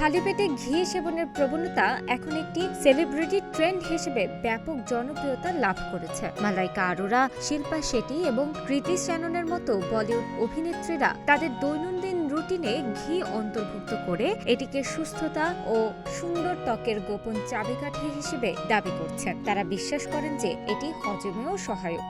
খালি পেটে ঘি সেবনের প্রবণতা এখন একটি সেলিব্রিটি ট্রেন্ড হিসেবে ব্যাপক জনপ্রিয়তা লাভ করেছে। মালাইকা আরোরা, শিল্পা শেট্টি এবং কৃতি শ্যাননের মতো বলিউড অভিনেত্রীরা তাদের দৈনন্দিন রুটিনে ঘি অন্তর্ভুক্ত করে এটিকে সুস্থতা ও সুন্দর ত্বকের গোপন চাবিকাঠি হিসেবে দাবি করছেন। তারা বিশ্বাস করেন যে এটি হজমেও সহায়ক।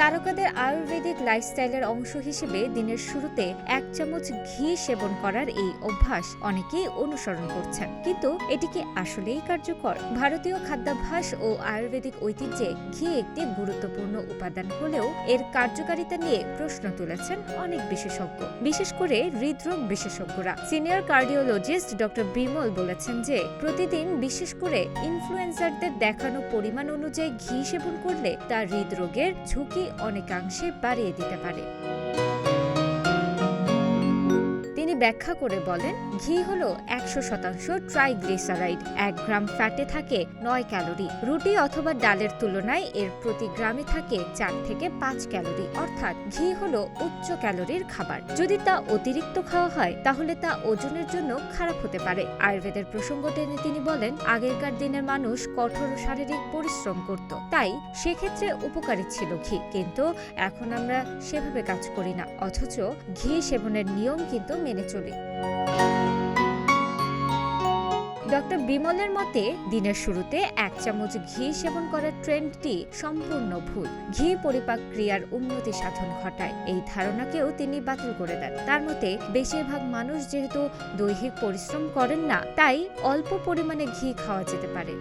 তারকাদের আয়ুর্বেদিক লাইফস্টাইলের অংশ হিসেবে দিনের শুরুতে 1 চামচ ঘি সেবন করার এই অভ্যাস অনেকেই অনুসরণ করছেন, কিন্তু এটি কি আসলেই কার্যকর? ভারতীয় খাদ্যাভ্যাস ও আয়ুর্বেদিক ঐতিহ্যে ঘি একটি গুরুত্বপূর্ণ উপাদান হলেও এর কার্যকারিতা নিয়ে প্রশ্ন তুলেছেন অনেক বিশেষজ্ঞ, বিশেষ করে হৃদরোগ বিশেষজ্ঞরা। সিনিয়র কার্ডিওলজিস্ট ডক্টর বিমল বলেছেন যে প্রতিদিন বিশেষ করে ইনফ্লুয়েন্সারদের দেখানো পরিমাণ অনুযায়ী ঘি সেবন করলে তা হৃদরোগের ঝুঁকি অনেকাংশে বাড়িয়ে দিতে পারে। তিনি ব্যাখ্যা করে বলেন, ঘি হলো 100% ট্রাইগ্লিসারাইড। 1 গ্রাম ফ্যাটে থাকে 9 ক্যালোরি। রুটি অথবা ডালের তুলনায় এর প্রতি গ্রামে থাকে 4 থেকে 5 ক্যালোরি। অর্থাৎ ঘি হলো উচ্চ ক্যালোরির খাবার। যদি তা অতিরিক্ত খাওয়া হয় তাহলে তা ওজনের জন্য খারাপ হতে পারে। আয়ুর্বেদের প্রসঙ্গ টেনে তিনি বলেন, আগেরকার দিনের মানুষ কঠোর শারীরিক পরিশ্রম করত, তাই সেক্ষেত্রে উপকারী ছিল ঘি, কিন্তু এখন আমরা সেভাবে কাজ করি না, অথচ ঘি সেবনের নিয়ম কিন্তু মেনে চলি। ডক্টর বিমলের মতে দিনের শুরুতে 1 চামচ ঘি সেবন করার ট্রেন্ডটি সম্পূর্ণ ভুল। ঘি পরিপাক ক্রিয়ার উন্নতি সাধন ঘটায়, এই ধারণাকেও তিনি বাতিল করে দেন। তার মতে বেশিরভাগ মানুষ যেহেতু দৈহিক পরিশ্রম করেন না, তাই অল্প পরিমাণে ঘি খাওয়া যেতে পারে।